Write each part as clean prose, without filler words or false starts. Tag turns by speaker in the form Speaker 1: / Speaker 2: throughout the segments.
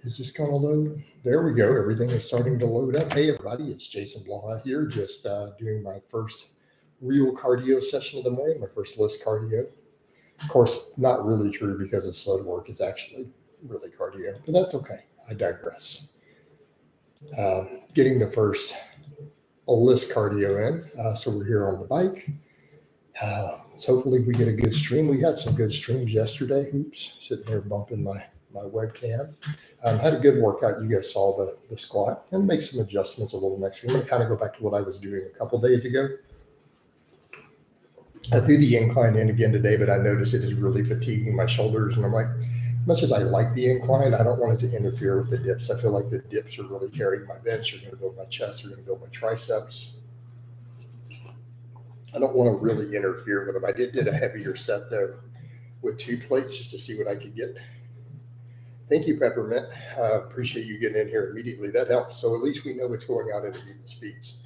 Speaker 1: Is this going to load? There we go. Everything is starting to load up. Hey, everybody. It's Jason Blaha here, just doing my first real cardio session of the morning, my first list cardio. Of course, not really true because it's slow work. It's actually really cardio, but that's okay. I digress. Getting the first list cardio in. So we're here on the bike. So hopefully we get a good stream. We had some good streams yesterday. Oops, sitting there bumping my webcam. Had a good workout. You guys saw the squat, and make some adjustments a little next week. I'm going to kind of go back to what I was doing a couple days ago. I threw the incline in again today, but I noticed it is really fatiguing my shoulders. And I'm like, as much as I like the incline, I don't want it to interfere with the dips. I feel like the dips are really carrying my bench. They're going to build my chest. They're going to build my triceps. I don't want to really interfere with them. I did a heavier set, though, with 2 plates just to see what I could get. Thank you, Peppermint. Appreciate you getting in here immediately. That helps. So at least we know what's going on in people's feeds,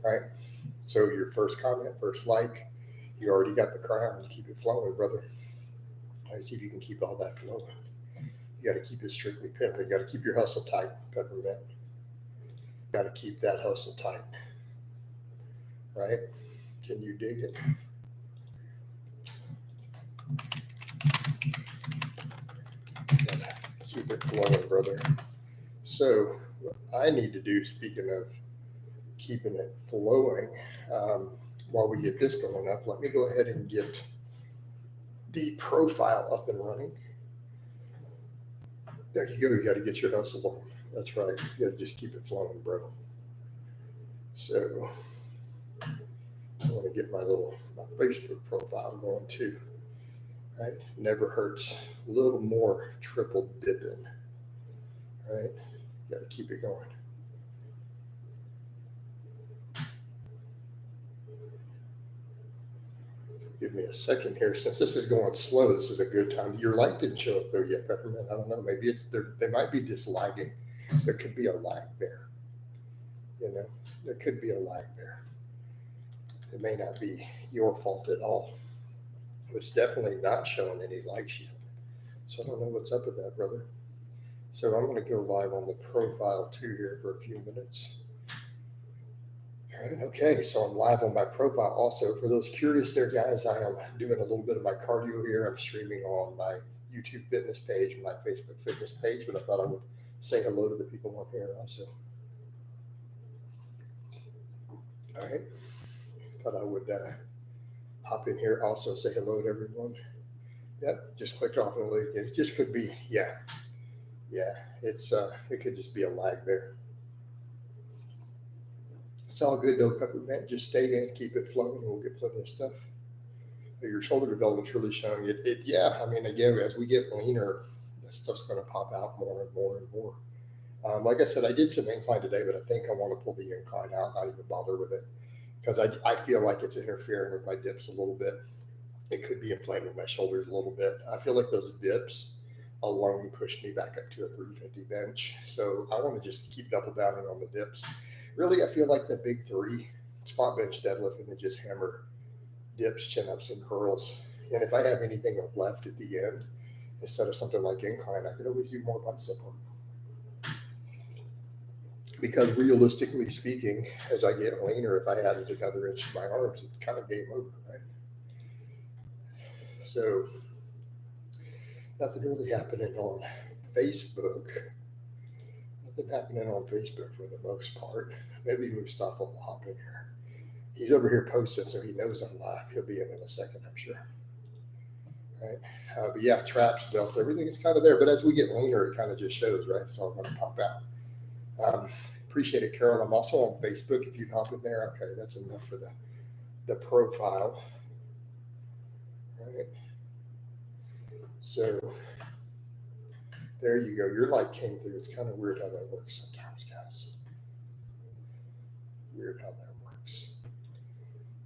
Speaker 1: right? So your first comment, first like, you already got the crown. Keep it flowing, brother. I see if you can keep all that flowing. You got to keep it strictly pimping. You got to keep your hustle tight, Peppermint. Got to keep that hustle tight, right? Can you dig it? Keep it flowing, brother. So what I need to do, speaking of keeping it flowing, while we get this going up, let me go ahead and get the profile up and running. There you go. You got to get your hustle on. That's right. You got to just keep it flowing, bro. So I want to get my Facebook profile going too. Right? Never hurts. A little more triple dipping. Right? You got to keep it going. Give me a second here. Since this is going slow, this is a good time. Your light didn't show up though yet, Peppermint. I don't know. Maybe it's there. They might be just lagging. There could be a lag there. You know, there could be a lag there. It may not be your fault at all. It's definitely not showing any likes yet. So I don't know what's up with that, brother. So I'm going to go live on the profile too here for a few minutes. All right, okay, so I'm live on my profile also. For those curious there, guys, I am doing a little bit of my cardio here. I'm streaming on my YouTube fitness page, my Facebook fitness page, but I thought I would say hello to the people on here also. All right, thought I would hop in here, also say hello to everyone. Yep, just clicked off and it just could be, yeah, it's it could just be a lag there. It's all good though, Peppermint. Just stay in, keep it flowing, and we'll get plenty of stuff. Your shoulder development's really showing it. Yeah, I mean, again, as we get leaner, that stuff's going to pop out more and more and more. Like I said, I did some incline today, but I think I want to pull the incline out, not even bother with it, because I feel like it's interfering with my dips a little bit. It could be inflaming my shoulders a little bit. I feel like those dips alone pushed me back up to a 350 bench. So I want to just keep double downing on the dips. Really, I feel like the big 3, squat, bench, deadlift, and then just hammer dips, chin-ups, and curls. And if I have anything left at the end, instead of something like incline, I could always do more bicep work. Because realistically speaking, as I get leaner, if I added another inch to my arms, it's kind of game over, right? So nothing really happening on Facebook. Nothing happening on Facebook for the most part. Maybe Mustafa will hop in here. He's over here posting, so he knows I'm live. He'll be in a second, I'm sure. Right? But yeah, traps, delts, everything is kind of there. But as we get leaner, it kind of just shows, right? It's all going to pop out. Appreciate it, Carol. I'm also on Facebook. If you hop in there, okay, that's enough for the profile. Right? So there you go. Your light came through. It's kind of weird how that works sometimes, guys. Weird how that works.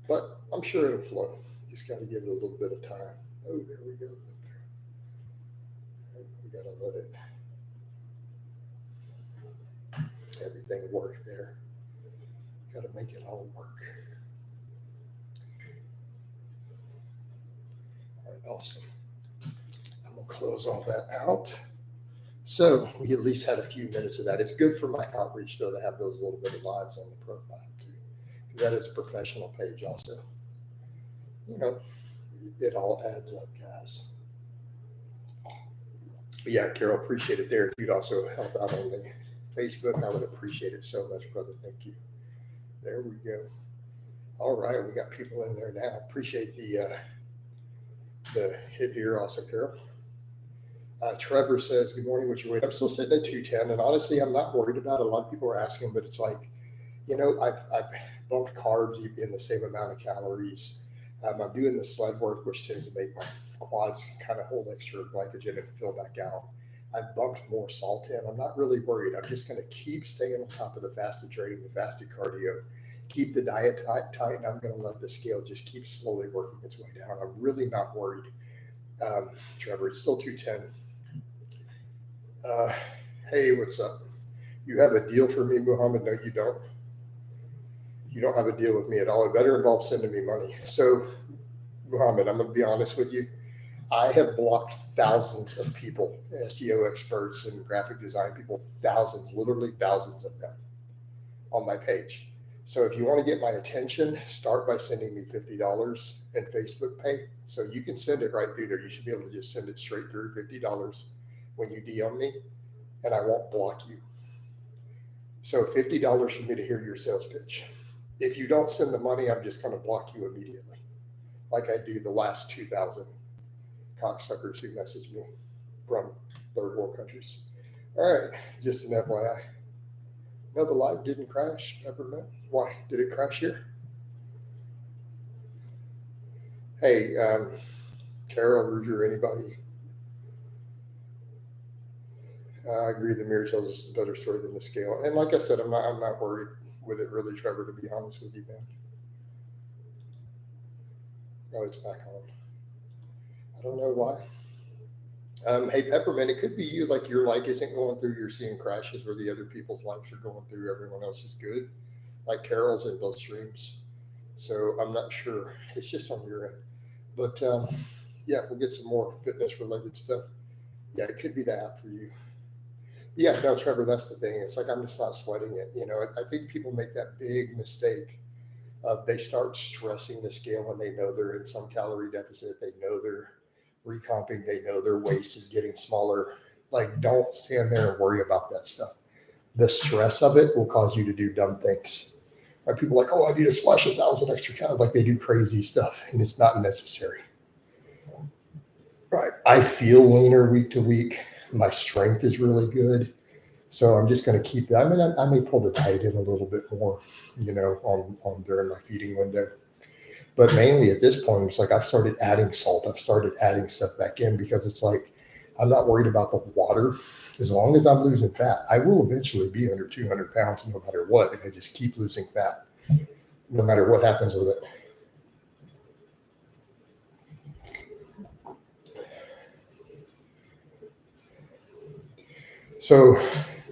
Speaker 1: But I'm sure it'll flow. Just got to give it a little bit of time. Oh, there we go. We got to let it, everything work there. Got to make it all work. All right, awesome. I'm going to close all that out. So we at least had a few minutes of that. It's good for my outreach though to have those little bit of lives on the profile too. That is a professional page also. It all adds up, guys. But yeah, Carol, appreciate it there. If you'd also help out on the Facebook, I would appreciate it so much, brother. Thank you. There we go. All right, we got people in there now. Appreciate the hit here also, Carol. Trevor says, good morning, what's your weight? I'm still sitting at 210, and honestly, I'm not worried about it. A lot of people are asking, but it's like, I've bumped carbs in the same amount of calories. I'm doing the sled work, which tends to make my quads kind of hold extra glycogen and fill back out. I've bumped more salt in. I'm not really worried. I'm just going to keep staying on top of the fasted training, the fasted cardio, keep the diet tight, and I'm going to let the scale just keep slowly working its way down. I'm really not worried. Trevor, it's still 210. Hey, what's up? You have a deal for me, Muhammad? No, you don't. You don't have a deal with me at all. It better involve sending me money. So, Muhammad, I'm going to be honest with you. I have blocked thousands of people, SEO experts and graphic design people, thousands, literally thousands of them on my page. So if you want to get my attention, start by sending me $50 in Facebook Pay. So you can send it right through there. You should be able to just send it straight through, $50 when you DM me, and I won't block you. So $50 for me to hear your sales pitch. If you don't send the money, I'm just going to block you immediately, like I do the last 2,000 cocksuckers who message me from third world countries. All right, just an FYI. No, the live didn't crash, Peppermint. Why? Did it crash here? Hey, Carol, Ruger, anybody? I agree the mirror tells us a better story than the scale. And like I said, I'm not worried with it really, Trevor, to be honest with you, man. Oh, it's back on. I don't know why. Hey, Peppermint, it could be you, like your like isn't going through, you're seeing crashes where the other people's likes are going through, everyone else is good. Like Carol's in both streams. So I'm not sure. It's just on your end. But yeah, we'll get some more fitness related stuff. Yeah, it could be the app for you. Yeah, no, Trevor, that's the thing. It's like I'm just not sweating it. I think people make that big mistake. They start stressing the scale when they know they're in some calorie deficit. They know they're recomping. They know their waist is getting smaller. Like, don't stand there and worry about that stuff. The stress of it will cause you to do dumb things. Right? People are like, oh, I need to slash 1,000 extra calories. Like they do crazy stuff, and it's not necessary. Right. I feel leaner week to week. My strength is really good. So I'm just going to keep that. I mean, I may pull the diet in a little bit more, on during my feeding window. But mainly at this point, it's like I've started adding salt. I've started adding stuff back in because it's like I'm not worried about the water. As long as I'm losing fat, I will eventually be under 200 pounds no matter what if I just keep losing fat, no matter what happens with it. So,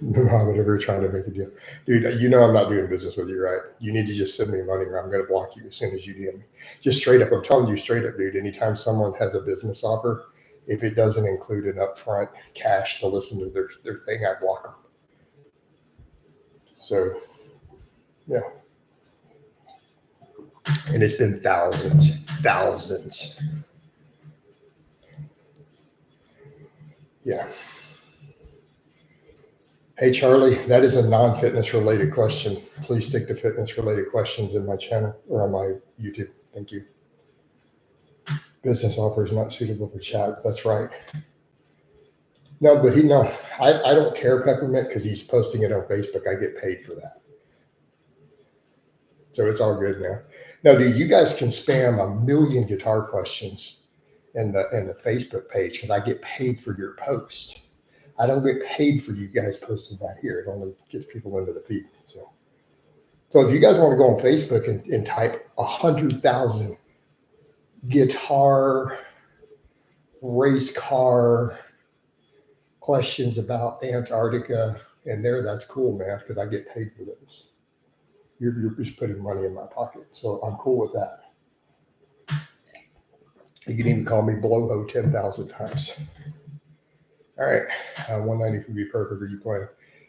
Speaker 1: Muhammad, we're trying to make a deal. Dude, I'm not doing business with you, right? You need to just send me money or I'm going to block you as soon as you DM me. Just straight up. I'm telling you straight up, dude. Anytime someone has a business offer, if it doesn't include an upfront cash to listen to their thing, I block them. So, yeah. And it's been thousands. Yeah. Hey, Charlie, that is a non-fitness related question. Please stick to fitness related questions in my channel or on my YouTube. Thank you. Business offer is not suitable for chat. That's right. No, but I don't care, Peppermint, because he's posting it on Facebook. I get paid for that. So it's all good now. No, dude, you guys can spam 1 million guitar questions in the Facebook page because I get paid for your post. I don't get paid for you guys posting that here. It only gets people into the feed. So if you guys want to go on Facebook and type 100,000 guitar, race car questions about Antarctica in there, that's cool, man, because I get paid for those. You're just putting money in my pocket. So I'm cool with that. You can even call me Blowho 10,000 times. All right, 190 would be perfect. Are you playing?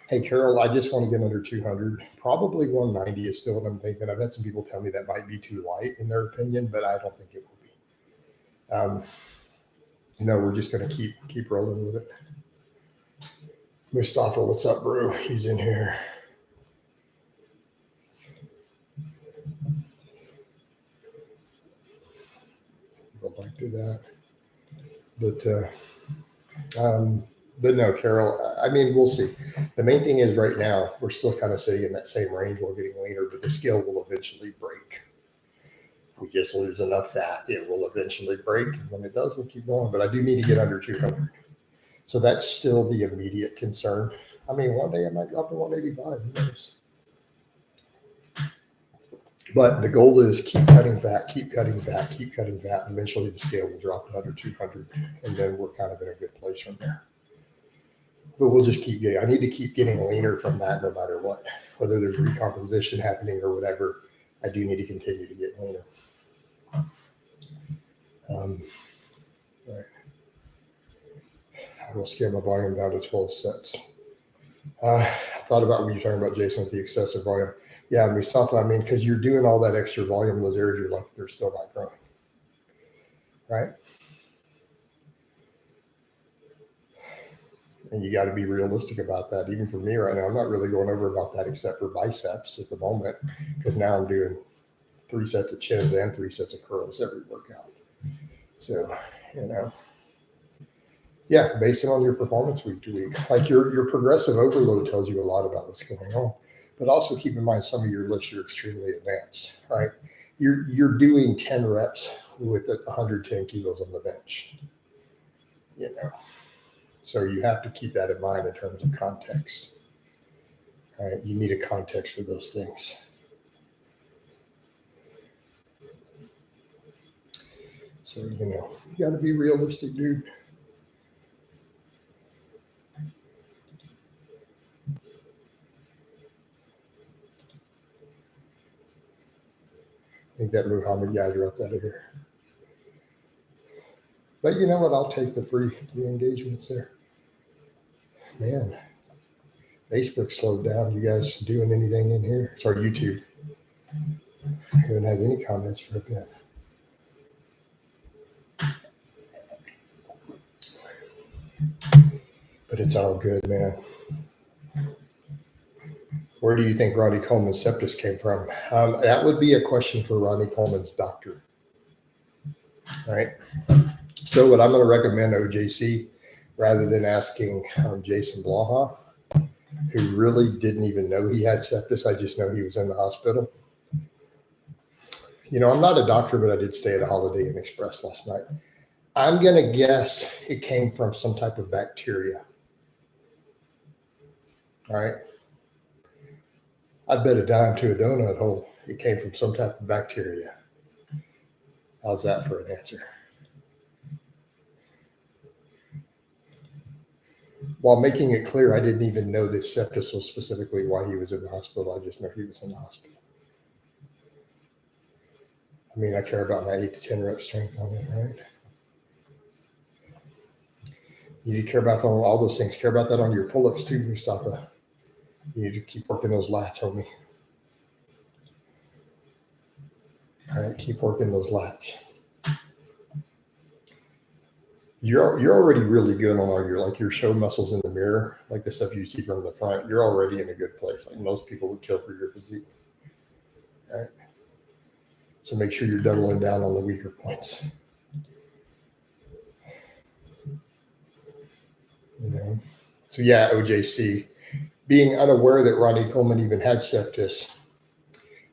Speaker 1: Hey, Carol, I just want to get under 200. Probably 190 is still what I'm thinking. I've had some people tell me that might be too light in their opinion, but I don't think it will be. We're just going to keep rolling with it. Mustafa, what's up, bro? He's in here. Go back to that. But no, Carol, I mean, we'll see. The main thing is right now, we're still kind of sitting in that same range while getting leaner, but the scale will eventually break. We just lose enough fat, it will eventually break. And when it does, we'll keep going. But I do need to get under 200. So that's still the immediate concern. I mean, one day I might drop to 185. Who knows? But the goal is keep cutting fat, keep cutting fat, keep cutting fat. And eventually the scale will drop to under 200. And then we're kind of in a good place from there. But we'll just keep getting, I need to keep getting leaner from that no matter what. Whether there's recomposition happening or whatever, I do need to continue to get leaner. Right. I will scale my volume down to 12 sets. I thought about when you're talking about Jason with the excessive volume. Yeah, Mustafa, I mean, because you're doing all that extra volume in those areas, you're like, they're still not growing. Right? And you got to be realistic about that. Even for me right now, I'm not really going over about that except for biceps at the moment, because now I'm doing 3 sets of chins and 3 sets of curls every workout. So, yeah, based on your performance week to week, like your progressive overload tells you a lot about what's going on. But also keep in mind some of your lifts are extremely advanced, right? You're doing 10 reps with 110 kilos on the bench, So you have to keep that in mind in terms of context. All right, you need a context for those things. So, you got to be realistic, dude. I think that Muhammad guy dropped out of here. But you know what? I'll take the free engagements there. Man, Facebook slowed down. You guys doing anything in here? Sorry, YouTube. I haven't had any comments for a bit. But it's all good, man. Where do you think Ronnie Coleman's septus came from? That would be a question for Ronnie Coleman's doctor. All right. So what I'm going to recommend OJC, rather than asking Jason Blaha, who really didn't even know he had septus. I just know he was in the hospital. I'm not a doctor, but I did stay at a Holiday Inn Express last night. I'm going to guess it came from some type of bacteria. All right. I bet a dime to a donut hole it came from some type of bacteria. How's that for an answer? While making it clear, I didn't even know that septus was specifically why he was in the hospital. I just know he was in the hospital. I mean, I care about my 8 to 10 rep strength on it, right? You need to care about all those things. Care about that on your pull-ups too, Mustafa. You need to keep working those lats, homie. All right, keep working those lats. You're already really good on all your show muscles in the mirror, like the stuff you see from the front. You're already in a good place. Like most people would kill for your physique. All right. So make sure you're doubling down on the weaker points. So yeah, OJC, being unaware that Ronnie Coleman even had septus,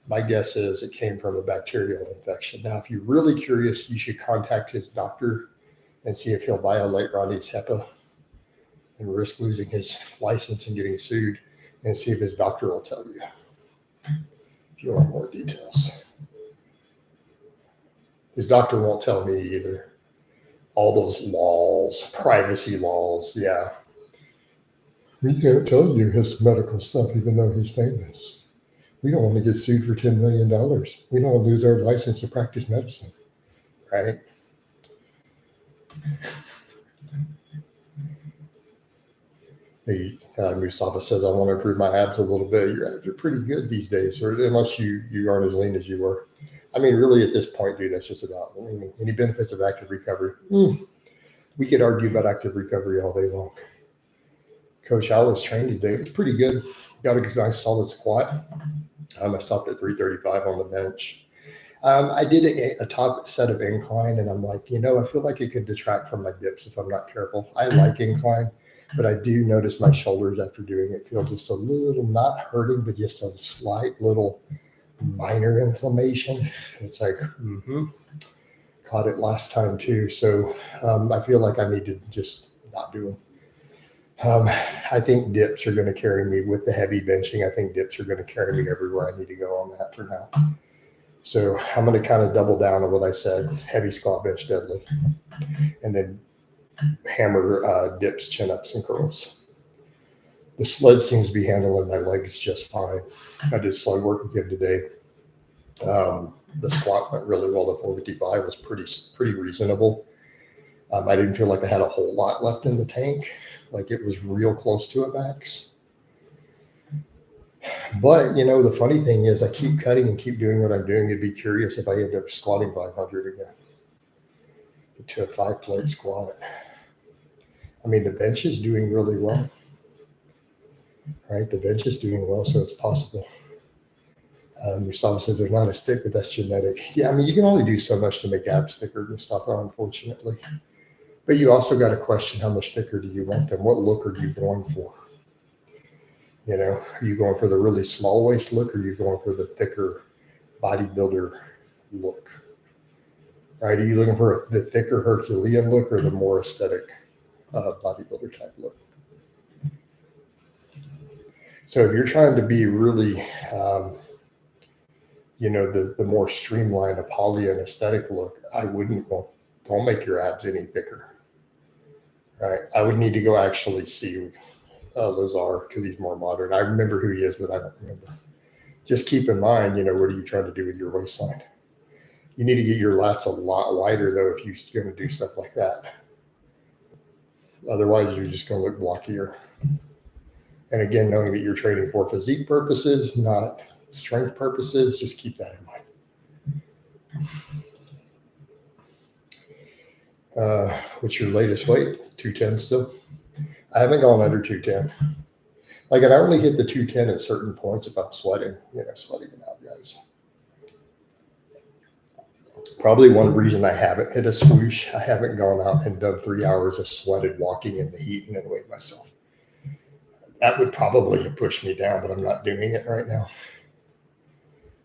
Speaker 1: my guess is it came from a bacterial infection. Now, if you're really curious, you should contact his doctor and see if he'll violate Ronnie's HEPA and risk losing his license and getting sued, and see if his doctor will tell you if you want more details. His doctor won't tell me either. All those laws, privacy laws, yeah. We can't tell you his medical stuff even though he's famous. We don't want to get sued for $10 million. We don't want to lose our license to practice medicine, right? Mustafa says, I want to improve my abs a little bit. Your abs are pretty good these days, or unless you aren't as lean as you were. I mean, really, at this point, dude, that's just about any benefits of active recovery. We could argue about active recovery all day long. Coach, I was trained today. It was pretty good. Got a nice solid squat. I stopped at 335 on the bench. I did a top set of incline, and I'm like, I feel like it could detract from my dips if I'm not careful. I like incline, but I do notice my shoulders after doing it feel just a little, not hurting, but just a slight little minor inflammation. It's like, caught it last time too. So I feel like I need to just not do them. I think dips are going to carry me with the heavy benching. I think dips are going to carry me everywhere I need to go on that for now. So I'm going to kind of double down on what I said, heavy squat, bench, deadlift, and then hammer dips, chin-ups, and curls. The sled seems to be handling my legs just fine. I did sled work again today. The squat went really well. The 455 was pretty reasonable. I didn't feel like I had a whole lot left in the tank. Like it was real close to a max. But, the funny thing is I keep cutting and keep doing what I'm doing. It'd be curious if I end up squatting 500 again to a 5-plate squat. I mean, the bench is doing really well, right? The bench is doing well, so it's possible. Mustafa says they're not as thick, but that's genetic. Yeah, I mean, you can only do so much to make abs thicker, Mustafa, unfortunately. But you also got to question how much thicker do you want them? What look are you going for? Are you going for the really small waist look, or are you going for the thicker bodybuilder look? Right? Are you looking for the thicker Herculean look or the more aesthetic bodybuilder type look? So if you're trying to be really, the more streamlined Apollyon aesthetic look, don't make your abs any thicker. Right? I would need to go actually see Lazar because he's more modern. I remember who he is, but I don't remember. Just keep in mind, what are you trying to do with your waistline? You need to get your lats a lot wider, though, if you're going to do stuff like that. Otherwise, you're just going to look blockier. And again, knowing that you're training for physique purposes, not strength purposes, just keep that in mind. What's your latest weight? 210 still? I haven't gone under 210. Like, I only hit the 210 at certain points if I'm sweating, sweating it out, guys. Probably one reason I haven't hit a swoosh, I haven't gone out and done 3 hours of sweated walking in the heat and then weighed myself. That would probably have pushed me down, but I'm not doing it right now.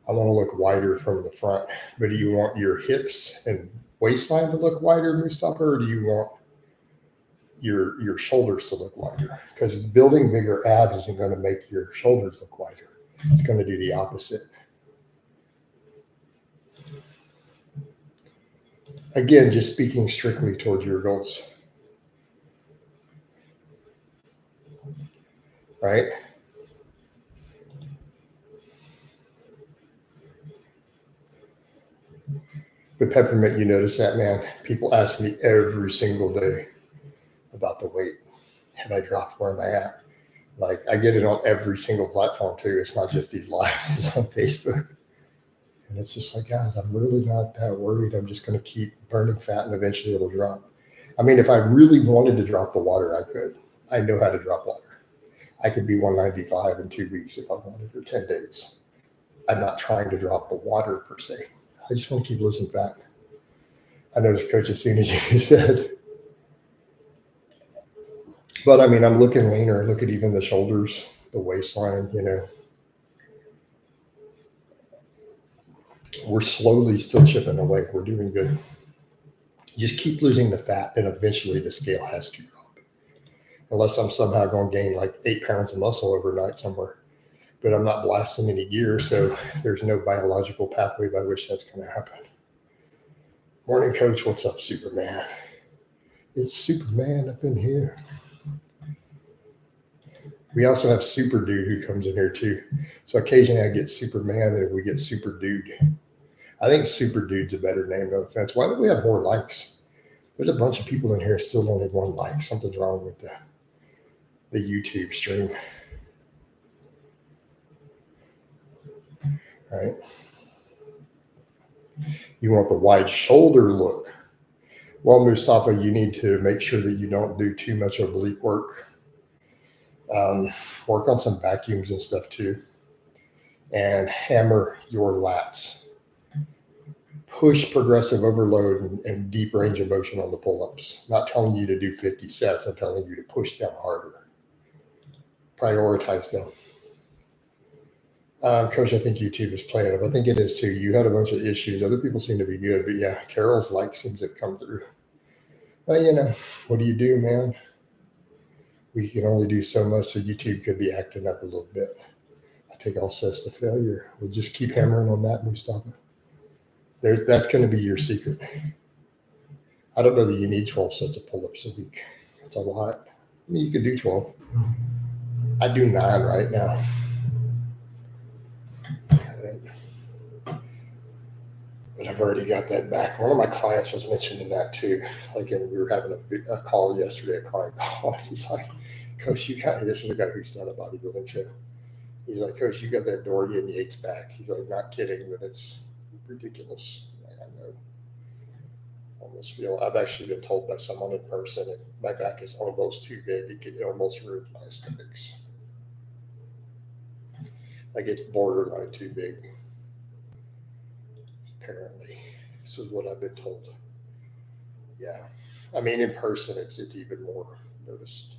Speaker 1: I want to look wider from the front. But do you want your hips and waistline to look wider, Mustafa, or do you want your shoulders to look wider? Because building bigger abs isn't going to make your shoulders look wider. It's going to do the opposite. Again, just speaking strictly towards your goals. Right? But Peppermint, you notice that, man? People ask me every single day about the weight. Have I dropped? Where am I at? Like, I get it on every single platform too. It's not just these lives, it's on Facebook. And it's just like, guys, I'm really not that worried. I'm just going to keep burning fat and eventually it'll drop. I mean, if I really wanted to drop the water, I could. I know how to drop water. I could be 195 in 2 weeks if I wanted, or 10 days. I'm not trying to drop the water per se. I just want to keep losing fat. I noticed, Coach, as soon as you said. But I mean, I'm looking leaner. Look at even the shoulders, the waistline, We're slowly still chipping away. We're doing good. Just keep losing the fat, and eventually the scale has to drop. Unless I'm somehow going to gain like 8 pounds of muscle overnight somewhere. But I'm not blasting any gear, so there's no biological pathway by which that's going to happen. Morning, Coach. What's up, Superman? It's Superman up in here. We also have Super Dude who comes in here too. So occasionally I get Superman and we get Super Dude. I think Super Dude's a better name, no offense. Why don't we have more likes? There's a bunch of people in here still only 1 like. Something's wrong with that. the YouTube stream. Right? You want the wide shoulder look. Well, Mustafa, you need to make sure that you don't do too much oblique work. Work on some vacuums and stuff too. And hammer your lats. Push progressive overload and deep range of motion on the pull-ups. Not telling you to do 50 sets. I'm telling you to push down harder. Prioritize them. Coach, I think YouTube is playing it. I think it is too. You had a bunch of issues. Other people seem to be good. But yeah, Carol's like seems to come through. Well, you know, what do you do, man? We can only do so much, so YouTube could be acting up a little bit. I take all sets to failure. We'll just keep hammering on that, Mustafa. That's going to be your secret. I don't know that you need 12 sets of pull-ups a week. That's a lot. I mean, you could do 12. I do 9 right now. But I've already got that back. One of my clients was mentioning that too. Like, and we were having a call yesterday, a client call. He's like, Coach, this is a guy who's done a bodybuilding show. He's like, Coach, you got that Dorian Yates back. He's like, not kidding, but it's ridiculous. Like, I know. I almost feel, I've actually been told by someone in person that my back is almost too big. It could almost ruin my aesthetics. Like, it's borderline too big. Apparently, this is what I've been told. Yeah, I mean, in person, it's even more noticed.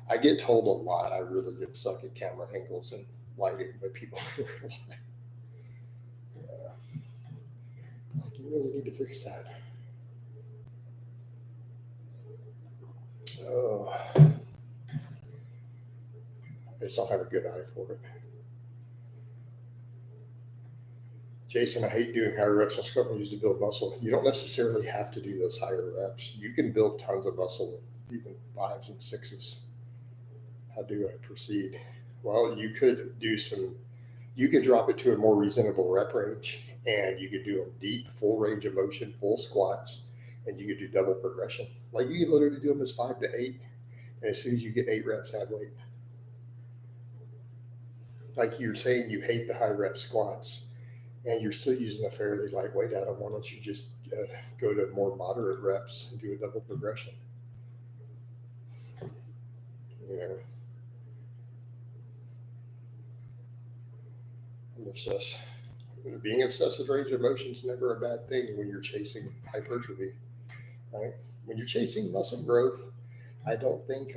Speaker 1: I get told a lot. I really suck at camera angles and lighting, but people realize, yeah, like, you really need to fix that. Oh, I just don't have a good eye for it. Jason, I hate doing higher reps on squat when used to build muscle. You don't necessarily have to do those higher reps. You can build tons of muscle, even 5s and 6s. How do I proceed? Well, you could drop it to a more reasonable rep range, and you could do them deep, full range of motion, full squats, and you could do double progression. Like, you could literally do them as 5 to 8, and as soon as you get 8 reps, add weight. Like you're saying, you hate the high rep squats, and you're still using a fairly light weight out of them. Why don't you just go to more moderate reps and do a double progression? You know, I'm obsessed. Being obsessed with range of motion is never a bad thing when you're chasing hypertrophy, right? When you're chasing muscle growth, I don't think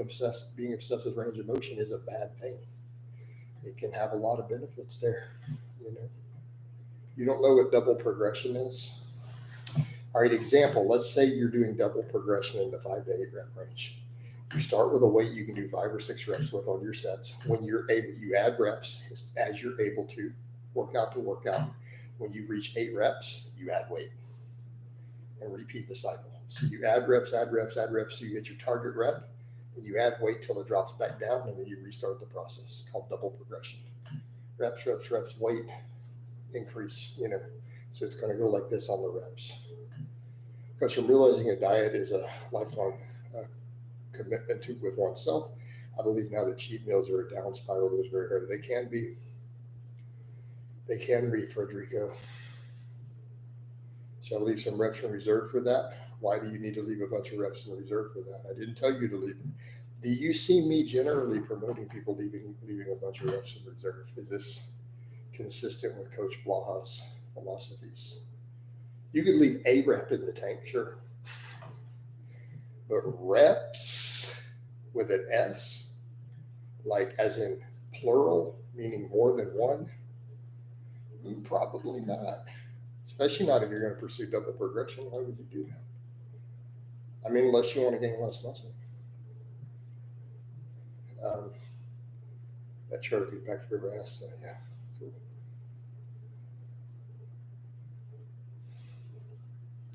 Speaker 1: being obsessed with range of motion is a bad thing. It can have a lot of benefits there, you know. You don't know what double progression is? All right, example, let's say you're doing double progression in the 5 to 8 rep range. You start with a weight you can do 5 or 6 reps with on your sets. When you're able, you add reps as you're able to, workout to workout. When you reach 8 reps, you add weight and repeat the cycle. So you add reps, add reps, add reps, so you get your target rep, and you add weight till it drops back down, and then you restart the process. It's called double progression. Reps, reps, reps, weight, increase, you know. So it's going to go like this on the reps. Because from realizing a diet is a lifelong commitment with oneself, I believe now that cheat meals are a down spiral. Those very hard. They can be, Frederico. Shall I leave some reps in reserve for that? Why do you need to leave a bunch of reps in reserve for that? I didn't tell you to leave them. Do you see me generally promoting people leaving a bunch of reps in reserve? Is this consistent with Coach Blaha's philosophies? You could leave a rep in the tank, sure. But reps with an S, like as in plural, meaning more than one, probably not. Especially not if you're going to pursue double progression. Why would you do that? I mean, unless you want to gain less muscle. That chart feedback for ever asked that, yeah. Cool.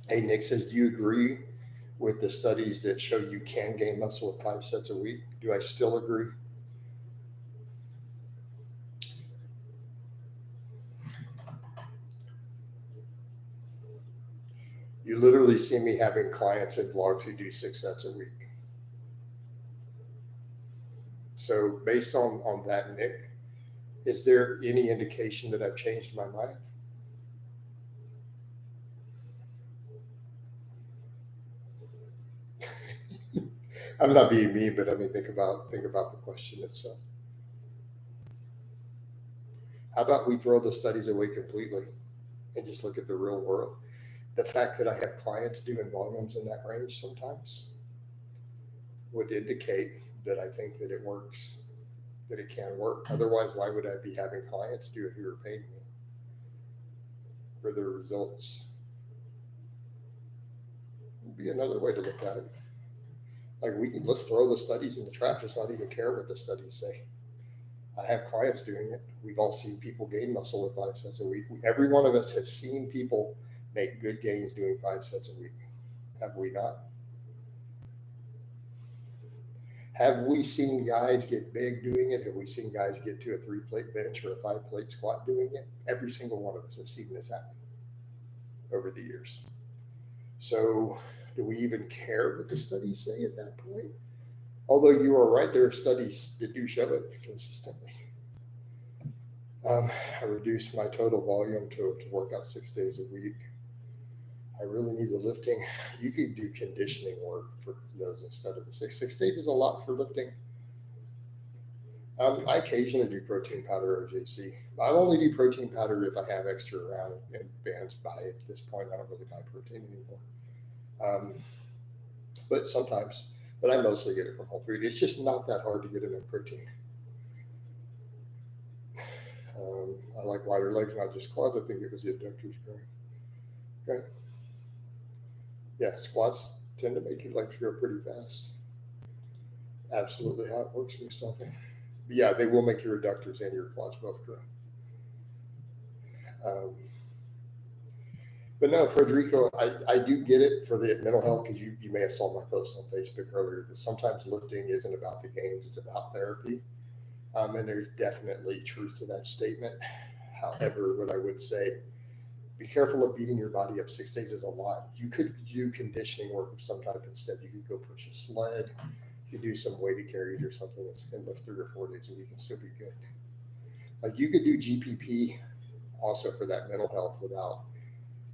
Speaker 1: Hey, Nick says, do you agree with the studies that show you can gain muscle with 5 sets a week? Do I still agree? You literally see me having clients and vlogs who do 6 sets a week. So based on that, Nick, is there any indication that I've changed my mind? I'm not being mean, but I mean, think about the question itself. How about we throw the studies away completely and just look at the real world? The fact that I have clients doing volumes in that range sometimes would indicate that I think that it works, that it can work. Otherwise, why would I be having clients do it who are paying me for their results? Would be another way to look at it. Like let's throw the studies in the trash. Let's not even care what the studies say. I have clients doing it. We've all seen people gain muscle with 5 sets a week. Every one of us has seen people make good gains doing 5 sets a week. Have we not? Have we seen guys get big doing it? Have we seen guys get to a 3-plate bench or a 5-plate squat doing it? Every single one of us have seen this happen over the years. So do we even care what the studies say at that point? Although you are right, there are studies that do show it consistently. I reduced my total volume to work out 6 days a week. I really need the lifting. You could do conditioning work for those instead of the 6 days is a lot for lifting. I occasionally do protein powder or JC. I only do protein powder if I have extra around, and bands buy it. At this point, I don't really buy protein anymore. But sometimes, but I mostly get it from whole food. It's just not that hard to get enough protein. I like wider legs, not just quads. I think it was the adductors growing. Okay. Yeah, squats tend to make your legs grow pretty fast. Absolutely how it works, Mustafa. But yeah, they will make your adductors and your quads both grow. But no, Frederico, I do get it for the mental health, because you may have saw my post on Facebook earlier that sometimes lifting isn't about the gains, it's about therapy. And there's definitely truth to that statement. However, what I would say, be careful of beating your body up. 6 days is a lot. You could do conditioning work of some type instead. You could go push a sled. You could do some weighted carries or something and lift 3 or 4 days a week and still be good. Like you could do GPP also for that mental health without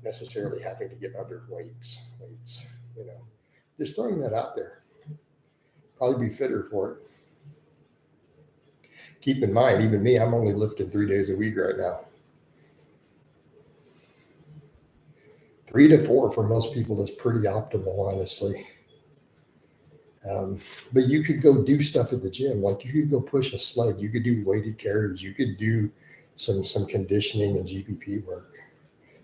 Speaker 1: necessarily having to get under weights, just throwing that out there. Probably be fitter for it. Keep in mind, even me, I'm only lifting 3 days a week right now. 3 to 4 for most people is pretty optimal, honestly. But you could go do stuff at the gym. Like you could go push a sled. You could do weighted carries. You could do some conditioning and GPP work.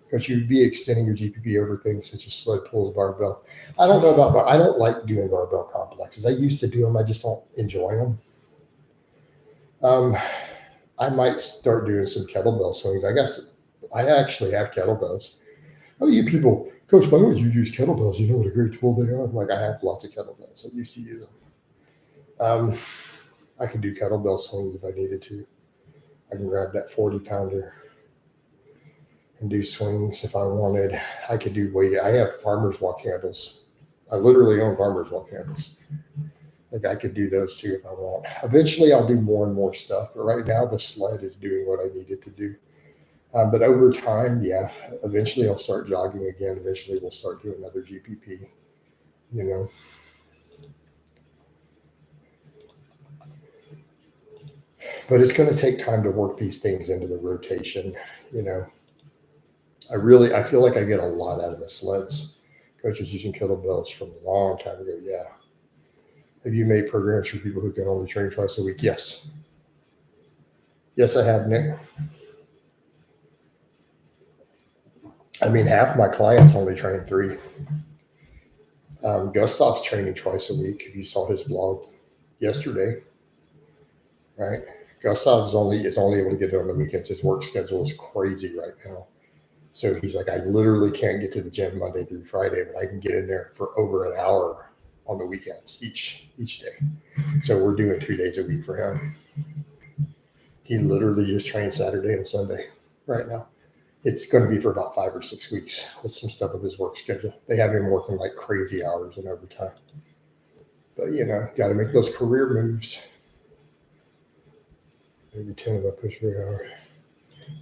Speaker 1: Because you'd be extending your GPP over things such as sled pulls, barbell. I don't know about, I don't like doing barbell complexes. I used to do them. I just don't enjoy them. I might start doing some kettlebell swings. I guess I actually have kettlebells. Oh, you people, Coach, why don't you use kettlebells? You know what a great tool they are? Like I have lots of kettlebells. I used to use them. I could do kettlebell swings if I needed to. I can grab that 40-pounder and do swings if I wanted. I could do weight. I have farmer's walk handles. I literally own farmer's walk handles. Like I could do those too if I want. Eventually I'll do more and more stuff, but right now the sled is doing what I need it to do. But over time, yeah, eventually I'll start jogging again. Eventually we'll start doing another GPP, But it's going to take time to work these things into the rotation, I feel like I get a lot out of the sleds. Coach was using kettlebells from a long time ago. Yeah. Have you made programs for people who can only train twice a week? Yes. Yes, I have, Nick. I mean, half my clients only train 3. Gustav's training twice a week. If you saw his blog yesterday, right? Gustav is only able to get it on the weekends. His work schedule is crazy right now. So he's like, I literally can't get to the gym Monday through Friday, but I can get in there for over an hour on the weekends each day. So we're doing 2 days a week for him. He literally just trains Saturday and Sunday right now. It's going to be for about 5 or 6 weeks with some stuff with his work schedule. They have him working like crazy hours and overtime. But, got to make those career moves. Maybe 10 if I push very hard.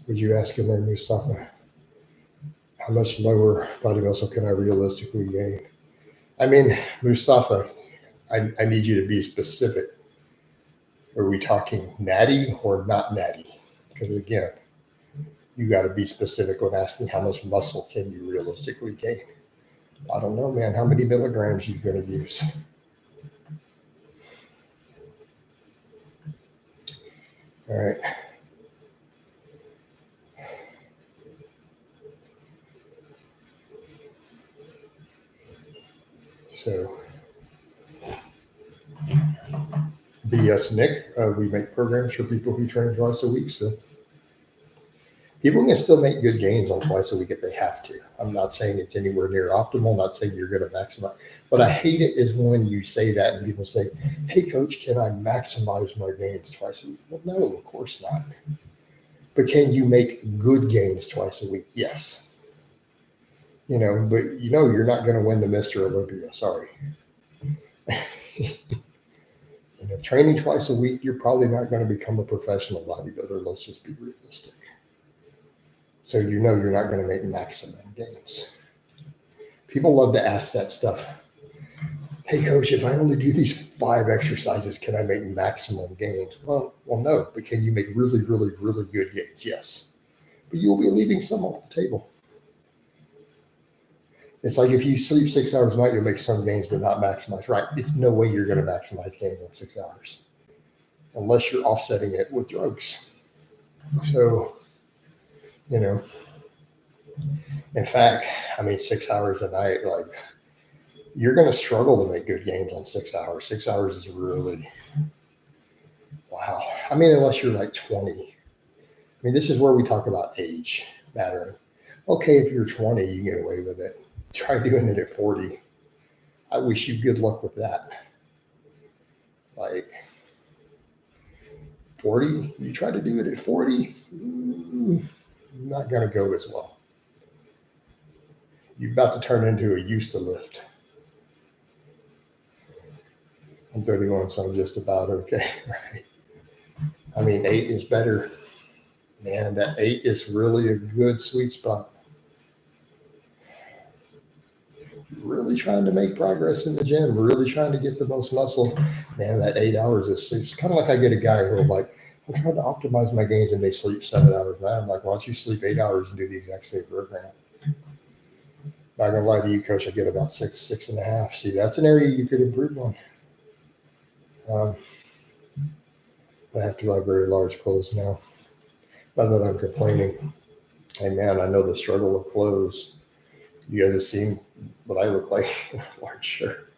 Speaker 1: Would you ask in there, Mustafa, how much lower body muscle can I realistically gain? I mean, Mustafa, I need you to be specific. Are we talking natty or not natty? Because again, you got to be specific when asking how much muscle can you realistically gain. I don't know, man. How many milligrams are you going to use? All right. So, BS Nick, we make programs for people who train twice a week. So, people can still make good gains on twice a week if they have to. I'm not saying it's anywhere near optimal. I'm not saying you're going to maximize. But I hate it is when you say that and people say, hey, coach, can I maximize my gains twice a week? Well, no, of course not. But can you make good gains twice a week? Yes. But you're not going to win the Mr. Olympia. Sorry. Training twice a week, you're probably not going to become a professional bodybuilder. Let's just be realistic. So you're not going to make maximum gains. People love to ask that stuff. Hey, coach, if I only do these 5 exercises, can I make maximum gains? Well, no. But can you make really, really, really good gains? Yes. But you'll be leaving some off the table. It's like if you sleep 6 hours a night, you'll make some gains, but not maximize. Right? It's no way you're going to maximize gains in 6 hours unless you're offsetting it with drugs. So, in fact, 6 hours a night, like you're going to struggle to make good gains on 6 hours. 6 hours is really, wow. Unless you're like 20. This is where we talk about age mattering. Okay, if you're 20, you get away with it. Try doing it at 40. I wish you good luck with that. Like 40, you try to do it at 40, not going to go as well. You're about to turn into a used to lift. I'm 31, so I'm just about okay, right? 8 is better. Man, that 8 is really a good sweet spot. Really trying to make progress in the gym, really trying to get the most muscle. Man, that 8 hours is it's kind of like I get a guy who like, I'm trying to optimize my gains and they sleep 7 hours. Man, I'm like, why don't you sleep 8 hours and do the exact same program? Not gonna lie to you, coach, I get about 6.5. See, that's an area you could improve on. I have to buy very large clothes now. Not that I'm complaining. Hey man, I know the struggle of clothes. You guys have seen what I look like in a large shirt.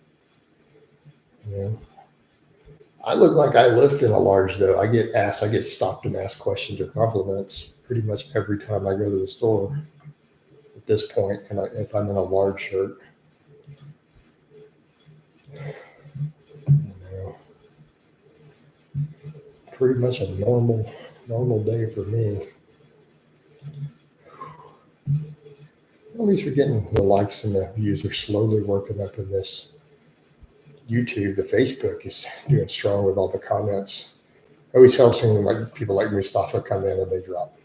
Speaker 1: I look like I lift in a large though. I get stopped and asked questions or compliments pretty much every time I go to the store at this point, and if I'm in a large shirt. Pretty much a normal day for me. At least we're getting the likes and the views are slowly working up in this YouTube. The Facebook is doing strong with all the comments. It always helps when like people like Mustafa come in and they drop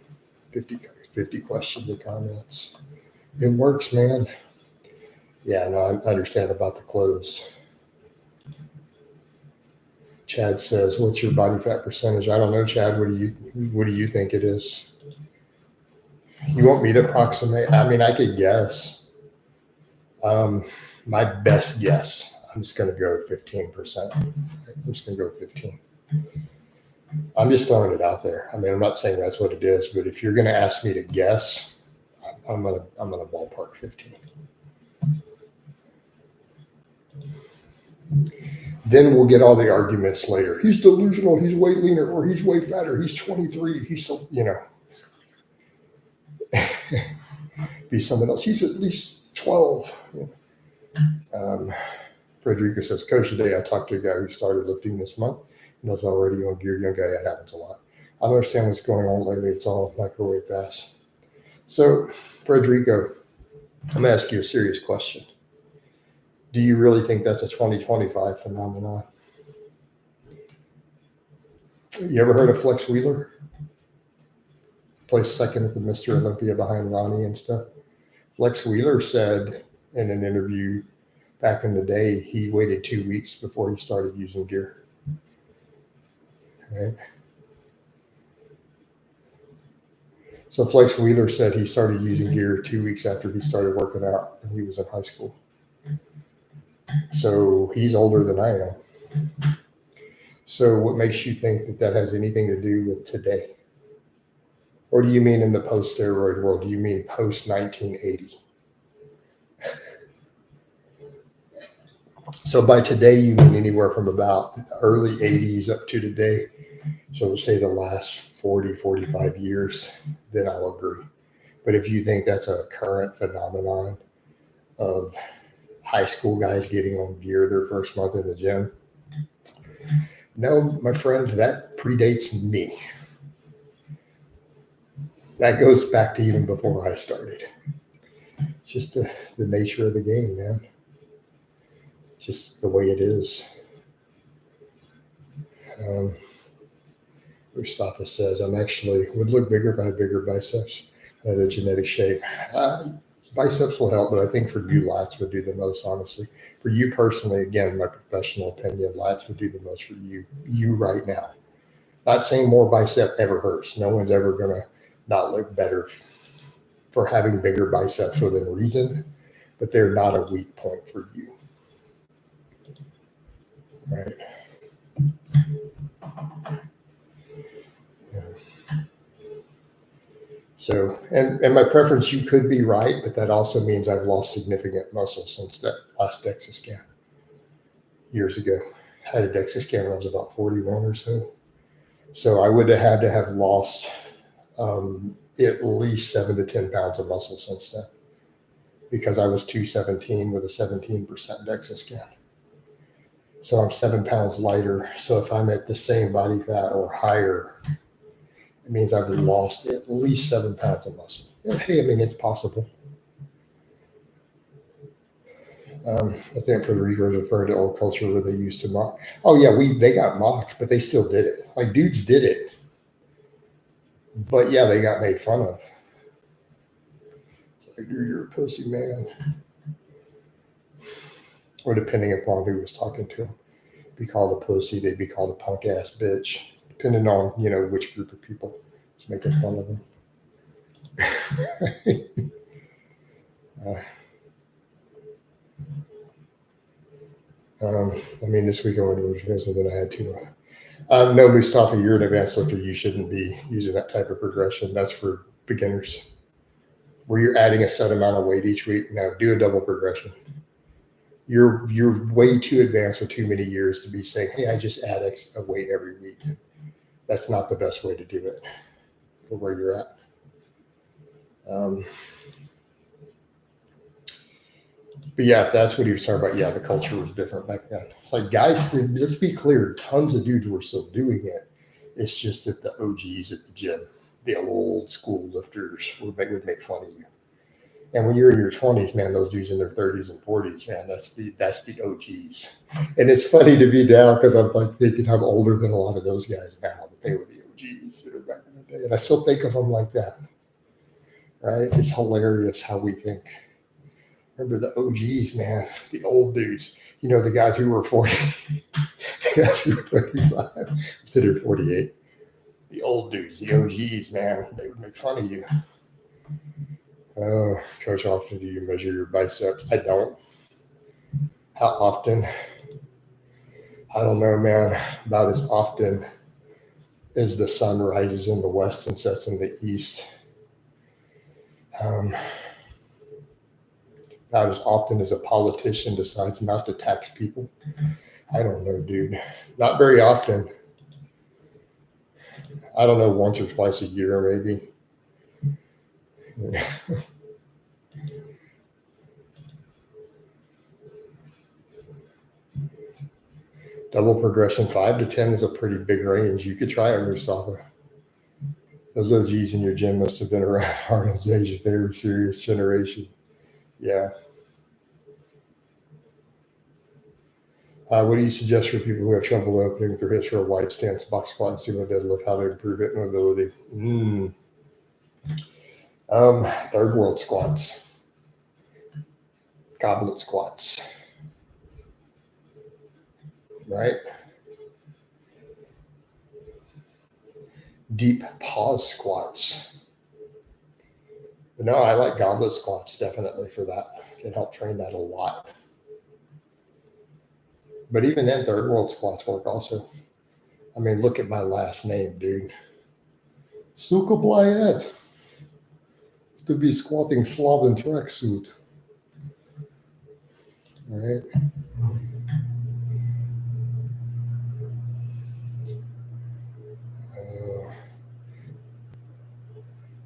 Speaker 1: 50 questions and comments. It works, man. Yeah, no, I understand about the clothes. Chad says, "What's your body fat percentage?" I don't know, Chad. What do you think it is? You want me to approximate? I could guess. My best guess, I'm just going to go 15%. I'm just going to go 15. I'm just throwing it out there. I'm not saying that's what it is, but if you're going to ask me to guess, I'm going to ballpark 15. Then we'll get all the arguments later. He's delusional. He's way leaner, or he's way fatter. He's 23. He's so, be someone else. He's at least 12. Frederica says, Coach, today I talked to a guy who started lifting this month and was already on gear. Young guy, that happens a lot. I don't understand what's going on lately. It's all microwave fast. So, Frederica, I'm going to ask you a serious question. Do you really think that's a 2025 phenomenon? You ever heard of Flex Wheeler? Placed second at the Mr. Olympia behind Ronnie and stuff. Flex Wheeler said in an interview back in the day, he waited 2 weeks before he started using gear. Right? So Flex Wheeler said he started using gear 2 weeks after he started working out when he was in high school. So he's older than I am. So what makes you think that that has anything to do with today? Or do you mean in the post-steroid world? Do you mean post-1980? So by today, you mean anywhere from about early 80s up to today. So let's say the last 40, 45 years, then I'll agree. But if you think that's a current phenomenon of high school guys getting on gear their first month in the gym, no, my friend, that predates me. That goes back to even before I started. It's just the nature of the game, man. Just the way it is. Mustafa says, I'm actually would look bigger if I had bigger biceps. I had a genetic shape. Biceps will help, but I think for you, lats would do the most, honestly. For you personally, again, my professional opinion, lats would do the most for you right now. Not saying more bicep ever hurts. No one's ever going to not look better for having bigger biceps within reason, but they're not a weak point for you. Right? So, and my preference, you could be right, but that also means I've lost significant muscle since that last DEXA scan years ago. I had a DEXA scan when I was about 41 or so. So I would have had to have lost at least 7 to 10 pounds of muscle since then, because I was 217 with a 17% DEXA scan. So I'm 7 pounds lighter. So if I'm at the same body fat or higher, it means I've lost at least 7 pounds of muscle. And hey, I mean, it's possible. I think Puerto Rico is referring to old culture where they used to mock. Oh yeah, they got mocked, but they still did it. Like dudes did it, but yeah, they got made fun of. It's like, dude, you're a pussy, man. Or depending upon who was talking to him, be called a pussy, they'd be called a punk ass bitch, depending on which group of people is making fun of them. I mean, this week I went to Wisconsin, and then I had to. No, Mustafa, you're an advanced lifter. You shouldn't be using that type of progression. That's for beginners, where you're adding a set amount of weight each week. Now, do a double progression. You're way too advanced for too many years to be saying, hey, I just add a weight every week. That's not the best way to do it for where you're at. But yeah, if that's what he was talking about, yeah, the culture was different back then. It's like, guys, let's be clear, tons of dudes were still doing it. It's just that the OGs at the gym, the old school lifters, would make fun of you. And when you're in your 20s, man, those dudes in their 30s and 40s, man, that's the OGs. And it's funny to be now because I'm like thinking I'm older than a lot of those guys now, but they were the OGs back in the day. And I still think of them like that. Right? It's hilarious how we think. Remember the OGs, man, the old dudes. The guys who were 40, the guys who were 35. I'm sitting here 48. The old dudes, the OGs, man, they would make fun of you. Oh, Coach, how often do you measure your biceps? I don't. How often? I don't know, man. About as often as the sun rises in the west and sets in the east. About as often as a politician decides not to tax people. I don't know, dude. Not very often. I don't know, once or twice a year, maybe. Double progression 5 to 10 is a pretty big range. You could try it, Mustafa. Those OGs in your gym must have been around Arnold's age if they were a serious generation. Yeah. What do you suggest for people who have trouble opening with their hips for a wide stance, box squat, and sumo deadlift? How to improve it mobility? Third world squats, goblet squats, right? Deep pause squats. But no, I like goblet squats definitely for that. Can help train that a lot. But even then, third world squats work also. I mean, look at my last name, dude. Suka Blyett. To be squatting Slav tracksuit. All right.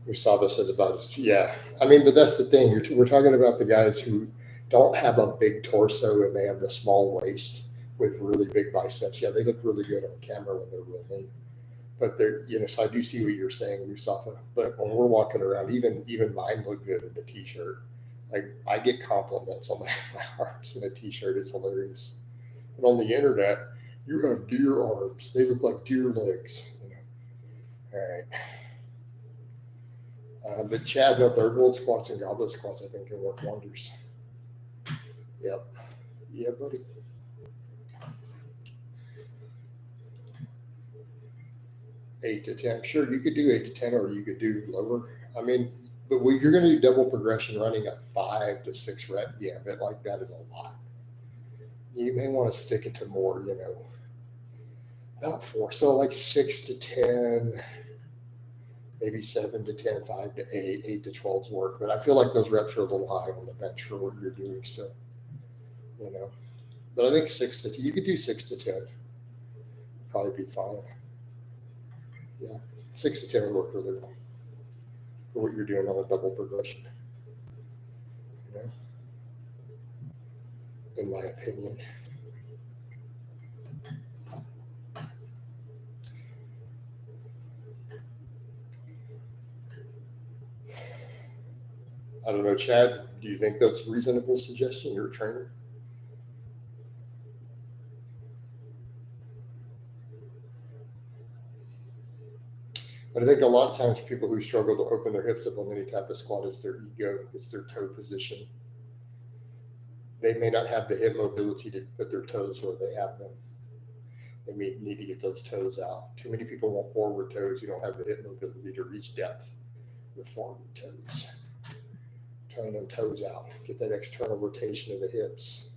Speaker 1: Mustafa says about his, yeah. I mean, but that's the thing. We're talking about the guys who don't have a big torso and they have the small waist with really big biceps. Yeah, they look really good on camera when they're real lean. But they're, so I do see what you're saying, Mustafa. But when we're walking around, even mine look good in a t-shirt. Like I get compliments on my arms in a t-shirt. It's hilarious. And on the internet, you have deer arms. They look like deer legs. All right. But Chad, no, third world squats and goblet squats, I think, can work wonders. Yep. Yeah, buddy. Eight to 10. Sure, you could do 8 to 10 or you could do lower. I mean, but you're going to do double progression running at 5 to 6 rep gambit like that is a lot. You may want to stick it to more, about 4. So like 6 to 10, maybe 7 to 10, 5 to 8, 8 to 12's work. But I feel like those reps are a little high on the bench for what you're doing still, But I think 6 to 10, you could do 6 to 10. Probably be fine. Yeah, 6 to 10 would work really well for what you're doing on a double progression, in my opinion. I don't know, Chad, do you think that's a reasonable suggestion? You're a trainer. But I think a lot of times people who struggle to open their hips up on any type of squat is their ego, it's their toe position. They may not have the hip mobility to put their toes where they have them. They may need to get those toes out. Too many people want forward toes who don't have the hip mobility to reach depth with forward toes. Turn them toes out, get that external rotation of the hips.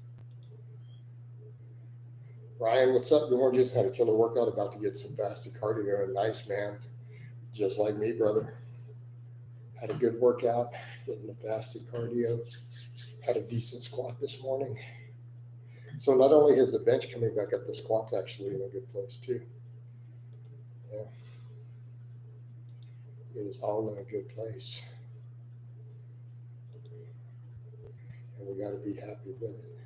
Speaker 1: Ryan, what's up? Good morning. Just had a killer workout, about to get some fasted cardio. And nice, man. Just like me, brother. Had a good workout, getting the fasted cardio. Had a decent squat this morning. So not only is the bench coming back up, the squat's actually in a good place too. Yeah. It is all in a good place. And we got to be happy with it.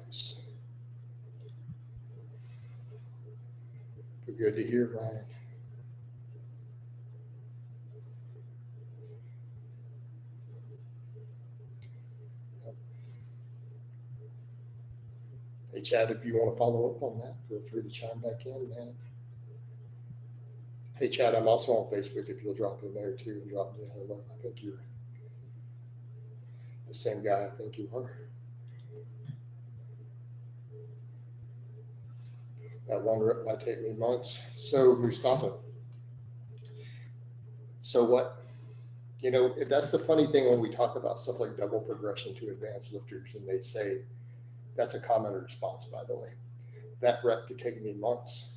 Speaker 1: Nice. But good to hear, Ryan. Hey, Chad, if you want to follow up on that, feel free to chime back in, man. Hey, Chad, I'm also on Facebook if you'll drop in there too and drop me a hello. I think you're the same guy I think you are. That one rep might take me months. So, Mustafa. So what? That's the funny thing when we talk about stuff like double progression to advanced lifters, and they say, that's a common response, by the way. That rep could take me months.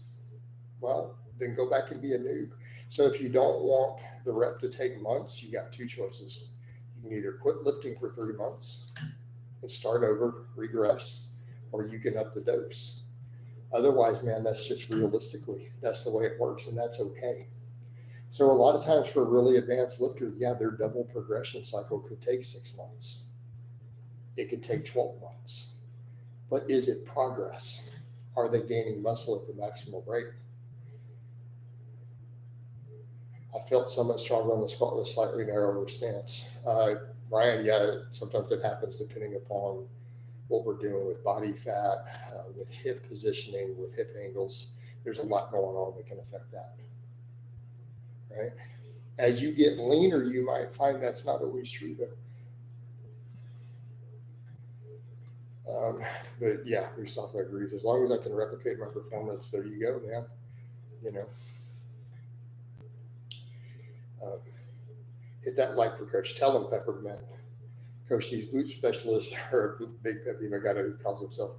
Speaker 1: Well, then go back and be a noob. So if you don't want the rep to take months, you got 2 choices. You can either quit lifting for 3 months and start over, regress, or you can up the dose. Otherwise, man, that's just realistically, that's the way it works, and that's okay. So a lot of times for a really advanced lifter, yeah, their double progression cycle could take 6 months. It could take 12 months. But is it progress? Are they gaining muscle at the maximal rate? I felt so much stronger on the squat with a slightly narrower stance. Ryan, yeah, sometimes it happens depending upon what we're doing with body fat, with hip positioning, with hip angles. There's a lot going on that can affect that, right? As you get leaner, you might find that's not always true, though. But yeah, Mustafa agrees. As long as I can replicate my performance, there you go, man. You know, hit that like for Coach. Tell him, Peppermint. Coach, these glute specialists are a big pet peeve. I got who calls himself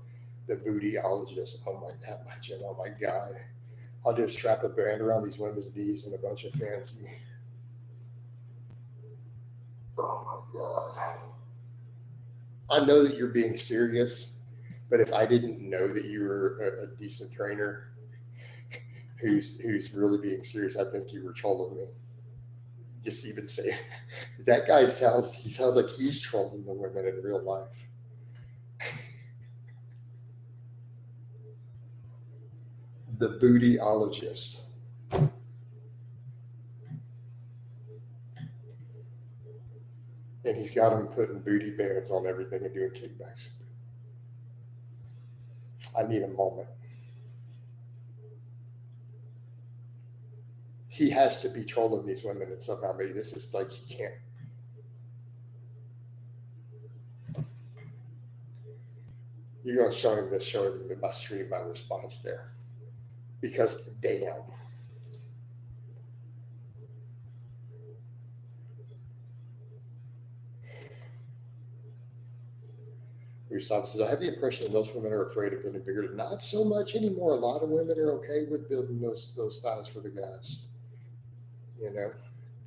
Speaker 1: the bootyologist. Oh my God, my gym. Oh my God. I'll just strap a band around these women's knees and a bunch of fancy. Oh my God. I know that you're being serious, but if I didn't know that you were a decent trainer who's really being serious, I think you were trolling me. Just even say that guy sounds like he's trolling the women in real life. The bootyologist. And he's got him putting booty bands on everything and doing kickbacks. I need a moment. He has to be trolling these women and somehow maybe this is like he can't. You're going to show him this, show him in my stream, my response there. Because damn. Mustafa says, I have the impression that most women are afraid of building bigger. Not so much anymore. A lot of women are okay with building those thighs for the guys. You know,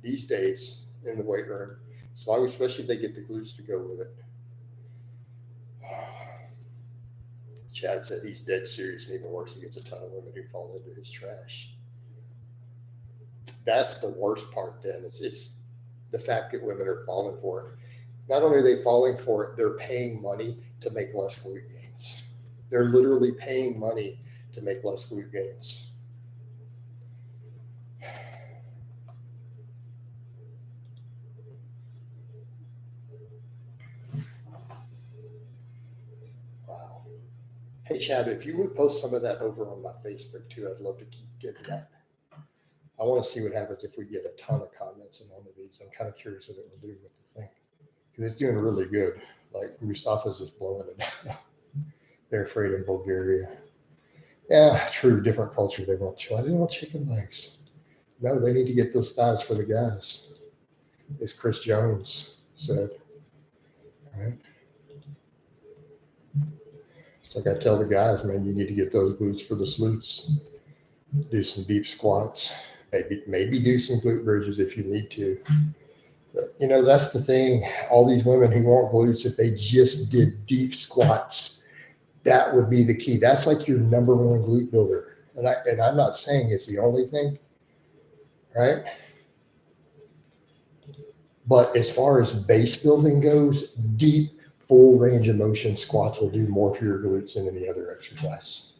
Speaker 1: these days in the weight room, as long as, especially if they get the glutes to go with it. Chad said he's dead serious, and even worse, he gets a ton of women who fall into his trash. That's the worst part then. It's the fact that women are falling for it. Not only are they falling for it, they're paying money to make less glute gains. They're literally paying money to make less glute gains. Wow. Hey, Chad, if you would post some of that over on my Facebook too, I'd love to keep getting that. I want to see what happens if we get a ton of comments on one of these. I'm kind of curious what it will do with the thing. Because it's doing really good. Like Mustafa's just blowing it down. They're afraid in Bulgaria. Yeah, true, different culture. They want chicken legs. No, they need to get those thighs for the guys, as Chris Jones said. All right. It's like I tell the guys, man, you need to get those glutes for the sleuths. Do some deep squats. Maybe do some glute bridges if you need to. But, you know, that's the thing. All these women who want glutes, if they just did deep squats, that would be the key. That's like your number one glute builder. And I'm not saying it's the only thing, right? But as far as base building goes, deep, full range of motion squats will do more for your glutes than any other exercise.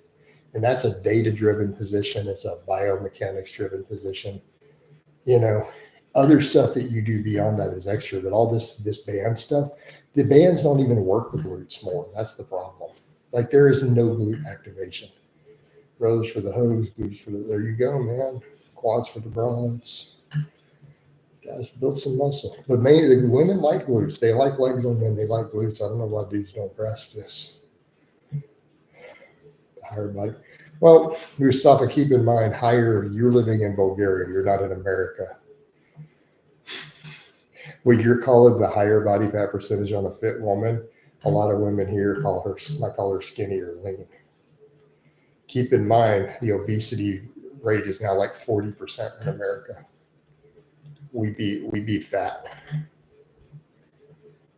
Speaker 1: And that's a data-driven position. It's a biomechanics-driven position. You know, other stuff that you do beyond that is extra, but all this band stuff, the bands don't even work the glutes more. That's the problem. Like there is no glute activation. Rows for the hose, glutes for the, there you go, man. Quads for the bras. Guys, build some muscle. But mainly the women like glutes. They like legs on men. They like glutes. I don't know why dudes don't grasp this. Everybody. Well, Mustafa, keep in mind, you're living in Bulgaria. You're not in America. What you're calling the higher body fat percentage on a fit woman, a lot of women here call her skinny or lean. Keep in mind, the obesity rate is now like 40% in America. We be fat.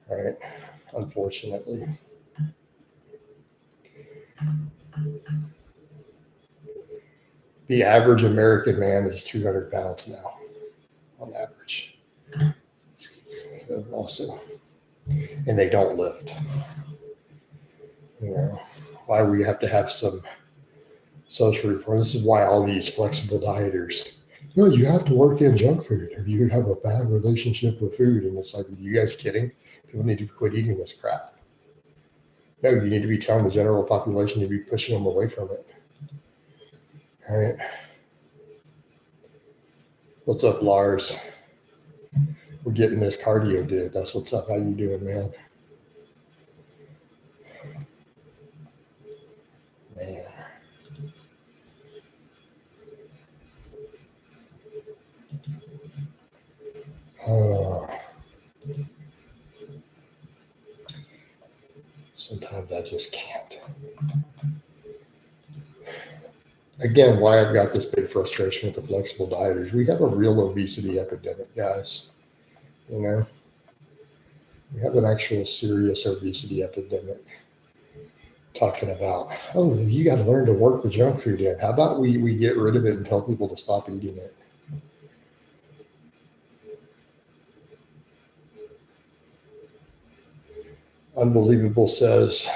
Speaker 1: All right, unfortunately. The average American man is 200 pounds now, on average. Also, and they don't lift. You know, why we have to have some social reform. This is why all these flexible dieters No, you have to work in junk food or you have a bad relationship with food. And it's like, are you guys kidding? People need to quit eating this crap. No, you need to be telling the general population to be pushing them away from it. All right. What's up, Lars? We're getting this cardio did. That's what's up. How you doing, man? Man. Sometimes I just can't. Again, why I've got this big frustration with the flexible dieters. We have a real obesity epidemic, guys. You know, we have an actual serious obesity epidemic. Talking about, oh, you got to learn to work the junk food in. How about we get rid of it and tell people to stop eating it? Unbelievable says,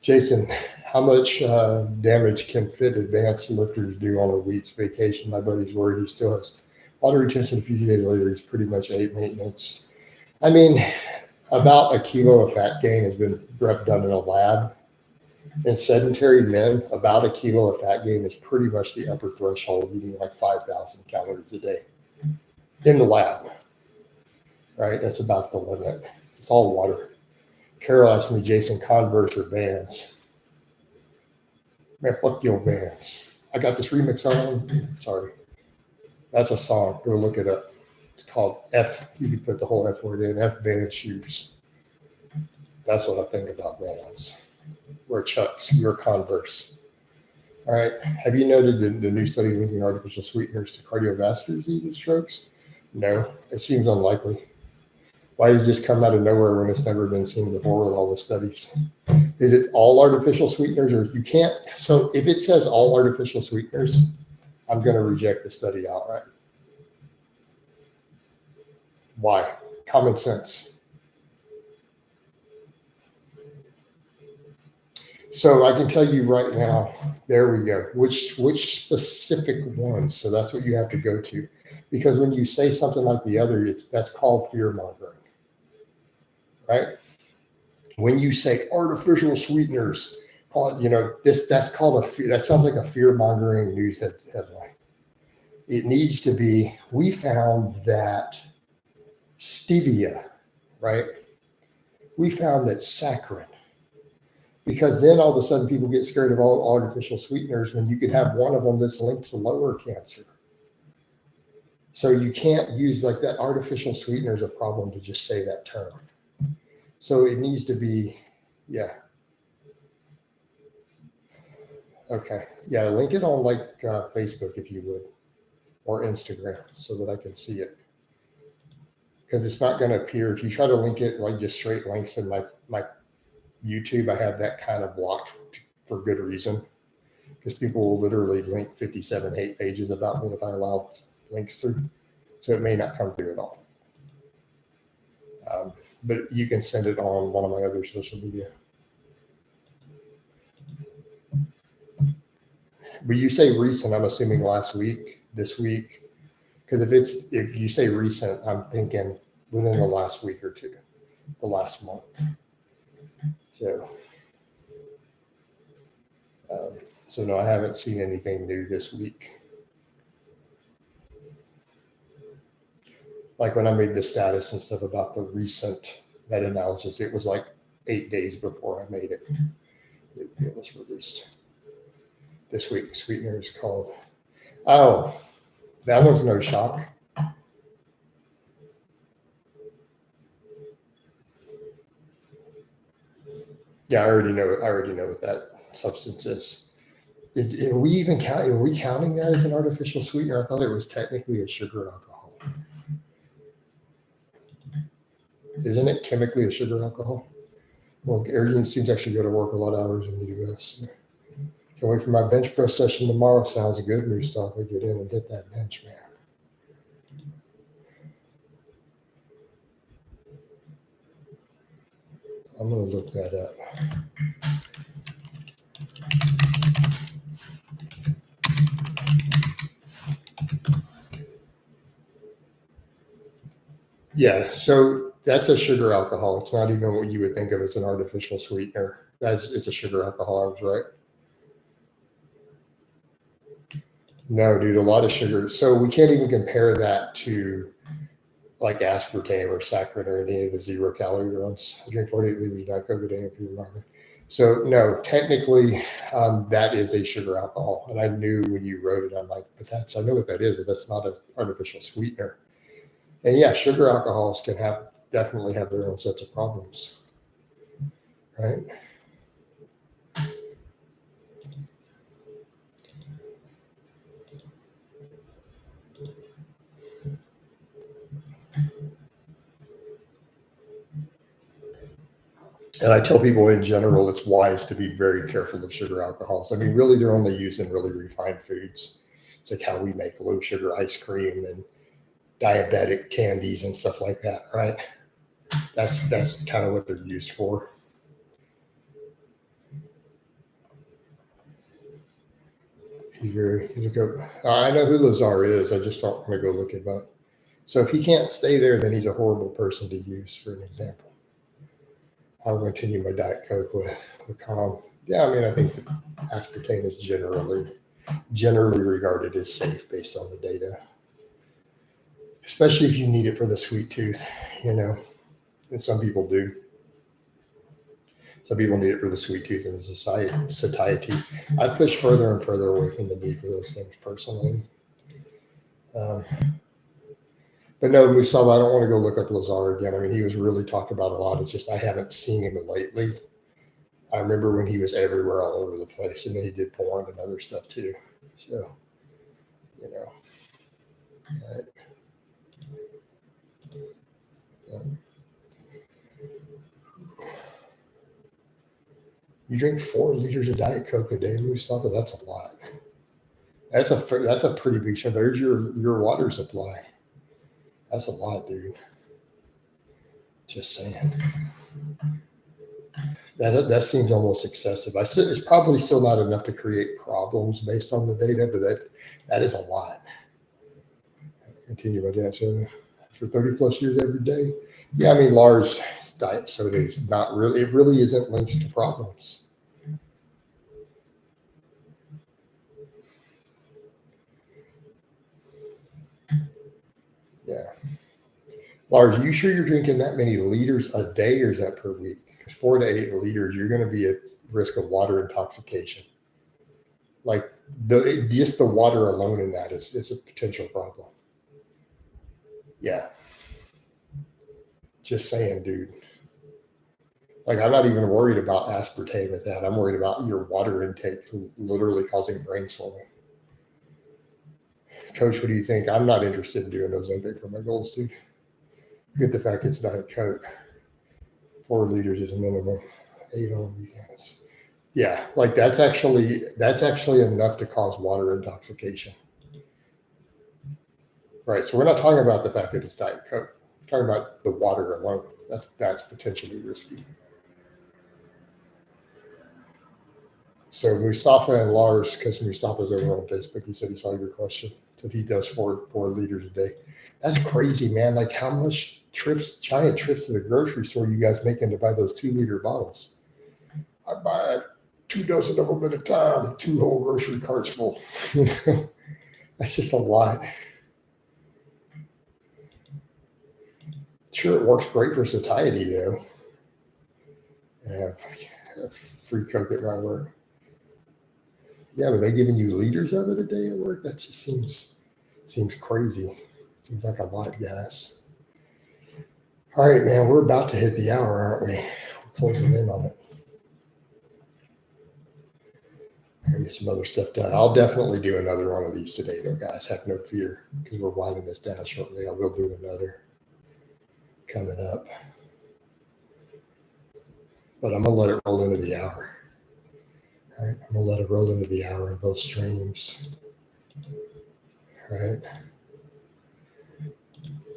Speaker 1: Jason, how much damage can fit advanced lifters do on a week's vacation? My buddy's worried he still has water retention a few days later. He's pretty much ate maintenance. I mean, about a kilo of fat gain has been done in a lab. In sedentary men, about a kilo of fat gain is pretty much the upper threshold, eating like 5,000 calories a day in the lab, right? That's about the limit. It's all water. Carol asked me, Jason, Converse or Vans? Man, fuck your Vans. I got this remix on. Sorry. That's a song. Go look it up. It's called F. You can put the whole F word in. F Vans shoes. That's what I think about Vans. Wear Chucks. Wear Converse. All right. Have you noted the new study linking artificial sweeteners to cardiovascular disease and strokes? No. It seems unlikely. Why does this come out of nowhere when it's never been seen before with all the studies? Is it all artificial sweeteners or you can't? So if it says all artificial sweeteners, I'm going to reject the study outright. Why? Common sense. So I can tell you right now, there we go. Which specific ones? So that's what you have to go to. Because when you say something like the other, that's called fear mongering. Right? When you say artificial sweeteners, that's called that sounds like a fear-mongering news headline. It needs to be, we found that stevia, right? We found that saccharin. Because then all of a sudden people get scared of all artificial sweeteners when you could have one of them that's linked to lower cancer. So you can't use like that artificial sweetener is a problem to just say that term. So it needs to be, yeah. Okay. Yeah, link it on like Facebook if you would, or Instagram so that I can see it. Because it's not going to appear, if you try to link it like just straight links in my YouTube, I have that kind of blocked for good reason. Because people will literally link 57 hate pages about me if I allow links through. So it may not come through at all. But you can send it on one of my other social media. But you say recent, I'm assuming last week, this week. Because if you say recent, I'm thinking within the last week or two, the last month. So no, I haven't seen anything new this week. Like when I made the status and stuff about the recent meta-analysis, it was like 8 days before I made it. It was released this week. Sweetener is called. Oh, that one's no shock. Yeah, I already know what that substance is. Are we counting that as an artificial sweetener? I thought it was technically a sugar alcohol. Isn't it chemically a sugar alcohol? Well, everything seems actually go to work a lot of hours in the U.S. Can't wait for my bench press session tomorrow. Sounds good, Mustafa. Get in and hit that bench, man. I'm going to look that up. Yeah, so that's a sugar alcohol. It's not even what you would think of as an artificial sweetener. It's a sugar alcohol, I was right. No, dude, a lot of sugar. So we can't even compare that to like aspartame or saccharin or any of the 0-calorie ones. I drink 48 liters of Diet Coke a day if you remember. So no, technically, that is a sugar alcohol. And I knew when you wrote it, I'm like, I know what that is, but that's not an artificial sweetener. And yeah, sugar alcohols can definitely have their own sets of problems, right? And I tell people in general, it's wise to be very careful of sugar alcohols. I mean, really, they're only used in really refined foods. It's like how we make low sugar ice cream and diabetic candies and stuff like that, right? That's kind of what they're used for. I know who Lazar is. I just don't want to go look him up. So if he can't stay there, then he's a horrible person to use, for an example. I'll continue my Diet Coke with calm. Yeah, I mean, I think aspartame is generally regarded as safe based on the data, especially if you need it for the sweet tooth, and some people do. Some people need it for the sweet tooth and the satiety. I push further and further away from the need for those things personally. But no, Mustafa, I don't want to go look up Lazar again. I mean, he was really talked about a lot. It's just I haven't seen him lately. I remember when he was everywhere, all over the place, and then he did porn and other stuff too. So, right. You drink 4 liters of Diet Coke a day, Mustafa. That's a lot. That's a pretty big chunk. There's your water supply. That's a lot, dude. Just saying. That seems almost excessive. It's probably still not enough to create problems based on the data, but that is a lot. Continue my dad said for 30 plus years every day. Yeah, I mean, Lars diet soda is not really. It really isn't linked to problems. Yeah. Lars, you sure you're drinking that many liters a day, or is that per week? Because 4 to 8 liters, you're going to be at risk of water intoxication. Like just the water alone in that is a potential problem. Yeah. Just saying, dude. Like, I'm not even worried about aspartame with that. I'm worried about your water intake literally causing brain swelling. Coach, what do you think? I'm not interested in doing Ozempic for my goals, dude. Get the fact it's Diet Coke. 4 liters is a minimum. 8 on weekends. Yeah, like that's actually enough to cause water intoxication. Right. So we're not talking about the fact that it's Diet Coke. We're talking about the water alone. That's potentially risky. So Mustafa and Lars, because Mustafa's over on Facebook, he said he saw your question. Said he does 4 liters a day. That's crazy, man. Like how much giant trips to the grocery store you guys making to buy those 2-liter bottles? I buy 2 dozen of them at a time, 2 whole grocery carts full. That's just a lot. Sure, it works great for satiety though. Yeah, free Coke at my work. Yeah, but they giving you liters of it a day at work? That just seems crazy. Seems like a lot, guys. All right, man, we're about to hit the hour, aren't we? We're closing in on it. I'll get some other stuff done. I'll definitely do another one of these today, though, guys. Have no fear, because we're winding this down shortly. I will do another coming up. But I'm going to let it roll into the hour. All right, I'm going to let it roll into the hour in both streams. All right.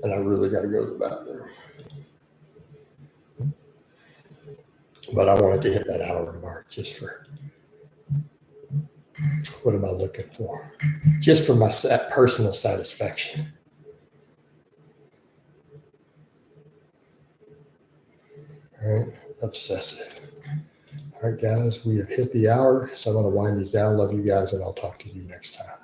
Speaker 1: And I really got to go to the bathroom. But I wanted to hit that hour mark just for, what am I looking for? Just for my personal satisfaction. All right, obsessive. All right, guys, we have hit the hour, so I'm going to wind these down. Love you guys, and I'll talk to you next time.